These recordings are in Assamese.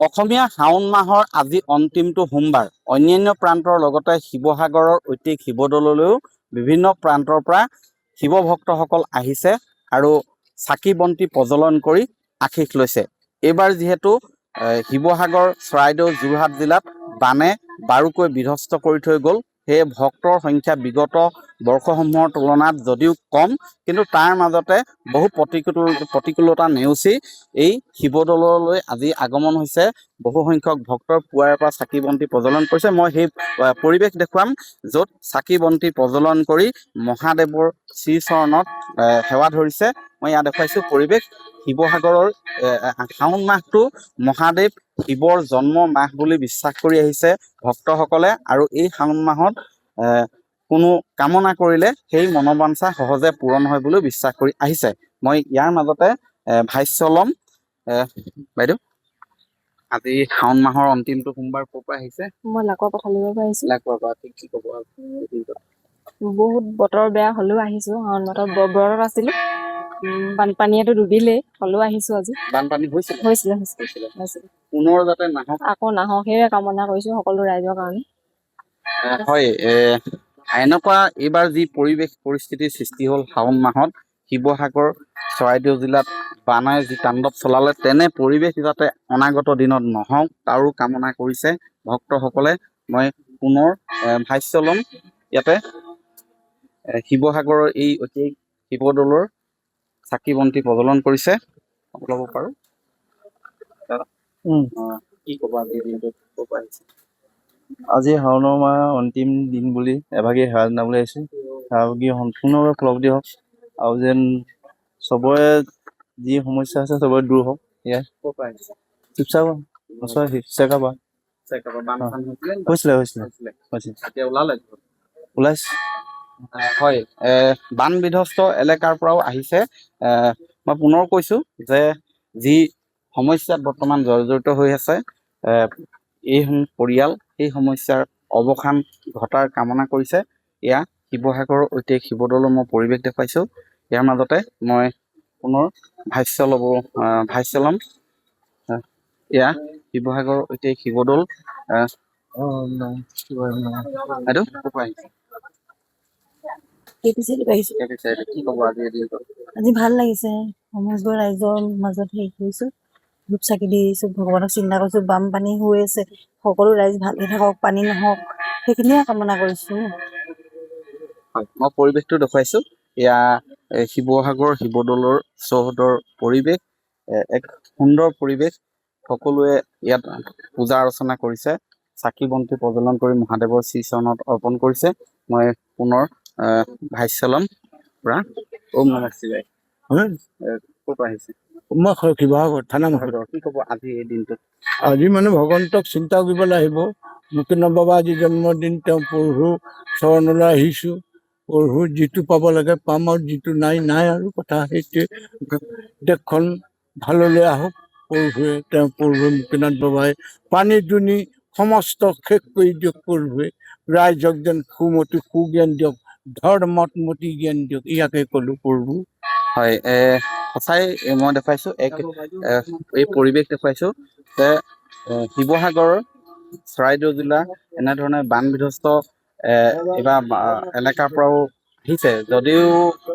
অসমীয়া শাওণ মাহৰ আজি অন্তিমটো সোমবাৰ। অন্যান্য প্ৰান্তৰ লগতে শিৱসাগৰৰ ঐতিক শিৱদৌললৈও বিভিন্ন প্ৰান্তৰ পৰা শিৱ ভক্তসকল আহিছে আৰু চাকি বন্তি প্ৰজ্বলন কৰি আশীষ লৈছে। এইবাৰ যিহেতু শিৱসাগৰ, চৰাইদেউ, যোৰহাট জিলাত বানে বাৰুকৈ বিধ্বস্ত কৰি থৈ গ'ল, সেয়ে ভক্তৰ সংখ্যা বিগত বৰ্ষসমূহৰ তুলনাত যদিও কম, কিন্তু তাৰ মাজতে বহু প্ৰতিকূলতা নেওচি এই শিৱদৌললৈ আজি আগমন হৈছে। বহু সংখ্যক ভক্তৰ পুৱাৰে পৰা চাকি বন্তি প্ৰজ্বলন কৰিছে। মই সেই পৰিৱেশ দেখুৱাম য'ত চাকি বন্তি প্ৰজ্বলন কৰি মহাদেৱৰ শ্ৰীচৰণত সেৱা ধৰিছে। মই ইয়াত দেখুৱাইছোঁ পৰিৱেশ। শিৱসাগৰৰ শাওণ মাহটো মহাদেৱ শিৱৰ জন্ম মাহ বুলি বিশ্বাস কৰি আহিছে ভক্তসকলে, আৰু এই শাওণ মাহত কোনো কামনা কৰিলে সেই মনোবাঞ্ছা সহজে পূৰণ হয় বুলিও বিশ্বাস কৰি আহিছে। মই ইয়াৰ মাজতে ভাষ্য ল'ম। বাইদেউ, আজি শাওণ মাহৰ অন্তিমটো সোমবাৰ ক'ৰ পৰা আহিছে? মই লাকৰ পথালিৰ পৰা আহিছো। লাকৰ পৰা। কি ক'ব? বহুত বতৰ বেয়া হ'লেও আহিছো। শাওণ মাহত ব্ৰতত আছিলো, বানপানীয়েতো ডুবিলেই, হ'লেও আহিছো আজি। বানপানী হৈছিলে? পুনৰ যাতে নাহক, আকৌ নাহক সেয়ে কামনা কৰিছো সকলো ৰাইজৰ কাৰণে। হয়, এনেকুৱা এইবাৰ যি পৰিস্থিতিৰ সৃষ্টি হ'ল শাওণ মাহত, শিৱসাগৰ, চৰাইদেউ জিলাত বানে যি তাণ্ডৱ চলালে, তেনে পৰিৱেশ যাতে অনাগত দিনত নহওক তাৰো কামনা কৰিছে ভক্তসকলে। মই পুনৰ ভাষ্য ল'ম। ইয়াতে শিৱসাগৰৰ এই ঐতিহাসিক শিৱদৌলৰ চাকি বন্তি প্ৰজ্বলন কৰিছে। ল'ব পাৰো। কি ক'ব আজি দিনটোত ক'ৰ পৰা আহিছে? আজি শাওণৰ মাহ অন্তিম দিন বুলি এভাগি সেৱা জনাবলৈ আহিছোঁ। সেৱাভাগি সম্পূৰ্ণভাৱে ফলপ্ৰসূ হওক আৰু যেন চবৰে যি সমস্যা আছে চবৰে দূৰ হওক। এয়াই। ক'ৰ পৰা আহিছে? শিৱসাগৰ, চেকাবা হৈছিলে। এতিয়া ওলালে? ওলাইছে। হয়, বান বিধ্বস্ত এলেকাৰ পৰাও আহিছে। মই পুনৰ কৈছোঁ যে যি সমস্যাত বৰ্তমান জৰ্জৰিত হৈ আছে এই পৰিয়াল, সেই সমস্যাৰ অৱসান ঘটাৰ কামনা কৰিছে। এয়া শিৱসাগৰৰ ঐতিহাসিক শিৱদৌলৰ মই পৰিৱেশ দেখুৱাইছোঁ। ইয়াৰ মাজতে মই পুনৰ ভাষ্য ল'ম। এয়া শিৱসাগৰৰ ঐতিহাসিক শিৱদৌল। বাইদেউ, ক'ৰ পৰা আহিছে? কি ক'ব আজি দিনটো? আজি ভাল লাগিছে, সমগ্ৰ ৰাইজৰ মাজত হেৰি কৰিছো, ধূপ চাকি দি আহিছো, ভগৱানক চিন্তা কৰিছো। বানপানী হৈ আছে, সকলো ৰাইজ ভালে থাকক, পানী নহওক, সেইখিনিয়ে কামনা কৰিছো। হয়, মই পৰিৱেশটো দেখুৱাইছো। এয়া শিৱসাগৰ শিৱদৌলৰ চৌহদৰ পৰিৱেশ, এক সুন্দৰ পৰিৱেশ। সকলোৱে ইয়াত পূজা অৰ্চনা কৰিছে, চাকি বন্তি প্ৰজ্বলন কৰি মহাদেৱৰ শ্ৰীচৰণত অৰ্পণ কৰিছে। মই পুনৰ ভাষ্য ল'ম। ওম নমঃ শিৱায়। ক'ৰ পৰা আহিছে? মই শিৱসাগৰ থানা মহন্ত। কি ক'ব আজি এই দিনটোত? আজি মানে ভগৱন্তক চিন্তা কৰিবলৈ আহিব। মুক্তিনাথ বাবা আজি জন্মদিন, তেওঁ প্ৰভু চৰণলৈ আহিছোঁ। প্ৰভু যিটো পাব লাগে পাম, আৰু যিটো নাই আৰু কথা সেইটোৱে। দেশখন ভাললৈ আহক প্ৰভুৱে, প্ৰভুৱে মুক্তিনাথ বাবাই পানী দুনি সমস্ত শেষ কৰি দিয়ক। প্ৰভুৱে ৰাইজক যেন সুজ্ঞান দিয়ক, ধৰ্মত মতি জ্ঞান দিয়ক, ইয়াকে ক'লো প্ৰভু। হয়, সঁচাই মই দেখুৱাইছোঁ এই পৰিৱেশ দেখুৱাইছোঁ যে শিৱসাগৰ, চৰাইদেউ জিলা এনেধৰণে বান বিধ্বস্ত এইবাৰ এলেকাৰ পৰাও আহিছে। যদিও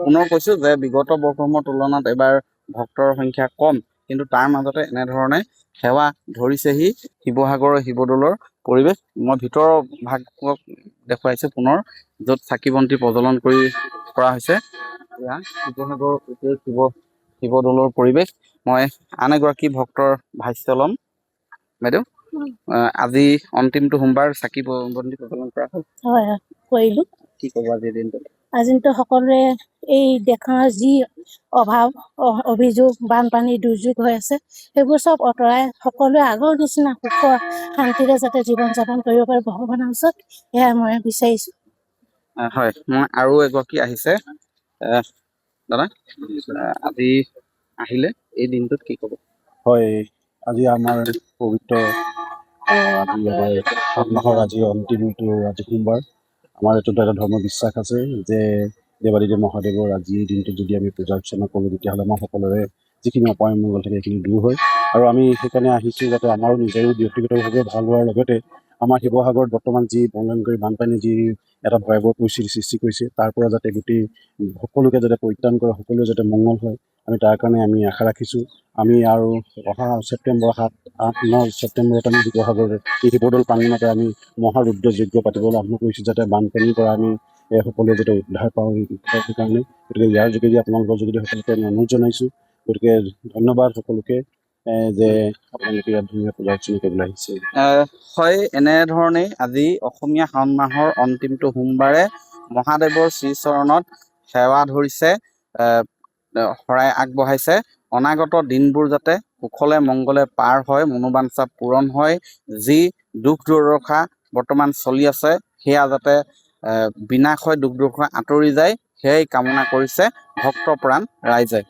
পুনৰ কৈছোঁ যে বিগত বৰ্ষসমূহৰ তুলনাত এবাৰ ভক্তৰ সংখ্যা কম, কিন্তু তাৰ মাজতে এনেধৰণে সেৱা ধৰিছেহি শিৱসাগৰৰ শিৱদৌলৰ পৰিৱেশ। মই ভিতৰৰ ভাগক দেখুৱাইছোঁ পুনৰ, য'ত চাকি বন্তি প্ৰজ্বলন কৰা হৈছে। এয়া শিৱসাগৰৰ শিৱদৌলৰ পৰিৱেশ। মই আন এগৰাকী ভক্তৰ ভাষ্য ল'ম। বাইদেউ, আজি অন্তিমটো সোমবাৰ, চাকি বন্তি প্ৰজ্বলন কৰা হ'ল? হয়, কৰিলো। কি ক'ব আজিৰ দিনটো? আজিতো সকলোৱে এই দেশৰ যি অভাৱ অভিযোগ, বানপানী দুৰ্যোগ হৈ আছে, সেইবোৰ চব আঁতৰাই সকলোৱে আগৰ নিচিনা সুখ শান্তিৰে যাতে জীৱন যাপন কৰিব পাৰে ভগৱানৰ ওচৰত, সেয়া মই বিচাৰিছো। হয়, মই আৰু এগৰাকী আহিছে। দাদা, আজি আহিলে, এই দিনটোত কি ক'ব? হয়, আজি আমাৰ পবিত্ৰ শাওণ মাহৰ আজি অন্তিমটো আজি সোমবাৰ। আমাৰ এইটোত এটা ধৰ্ম বিশ্বাস আছে যে দেৱাদিদেৱ মহাদেৱৰ আজিৰ দিনটোত যদি আমি পূজা অৰ্চনা কৰোঁ, তেতিয়াহ'লে আমাৰ সকলোৰে যিখিনি অপায় মংগল থাকে সেইখিনি দূৰ হয়। আৰু আমি সেইকাৰণে আহিছোঁ যাতে আমাৰো নিজৰো ব্যক্তিগতভাৱে ভাল হোৱাৰ লগতে আমাৰ শিৱসাগৰত বৰ্তমান যি বননকাৰী বানপানী যি এটা ভয়াৱহ পৰিস্থিতিৰ সৃষ্টি কৰিছে তাৰ পৰা যাতে গোটেই সকলোকে যাতে পৰিত্ৰাণ কৰে, সকলোৱে যাতে মংগল হয়, আমি তাৰ কাৰণে আমি আশা ৰাখিছোঁ। আমি আৰু অহা ছেপ্টেম্বৰ 7, 8, 9 ছেপ্টেম্বৰত আমি শিৱসাগৰৰ এই শিৱদৌল প্ৰাংগণতে আমি মহাৰুদ্ৰ যজ্ঞ পাতিবলৈ আৰম্ভ কৰিছোঁ, যাতে বানপানীৰ পৰা আমি সকলোৱে যাতে উদ্ধাৰ পাওঁ সেইকাৰণে। গতিকে ইয়াৰ যোগেদি আপোনালোকৰ যোগেদি সকলোকে আমি অনুৰোধ জনাইছোঁ। গতিকে ধন্যবাদ সকলোকে যে আপোনালোকে ইয়াত ধুনীয়া পূজা অৰ্চনা কৰিবলৈ আহিছে। হয়, এনেধৰণেই আজি অসমীয়া শাওণ মাহৰ অন্তিমটো সোমবাৰে মহাদেৱৰ শ্ৰীচৰণত সেৱা ধৰিছে, শৰাই আগবঢ়াইছে। অনাগত দিনবোৰ যাতে কুশলে মংগলে পাৰ হয়, মনোবাঞ্ছা পূৰণ হয়, যি দুখ দুৰ্দশা বৰ্তমান চলি আছে সেয়া যাতে বিনাশ হয়, দুখ দুৰ্দশা আঁতৰি যায়, সেয়াই কামনা কৰিছে ভক্তপ্ৰাণ ৰাইজে।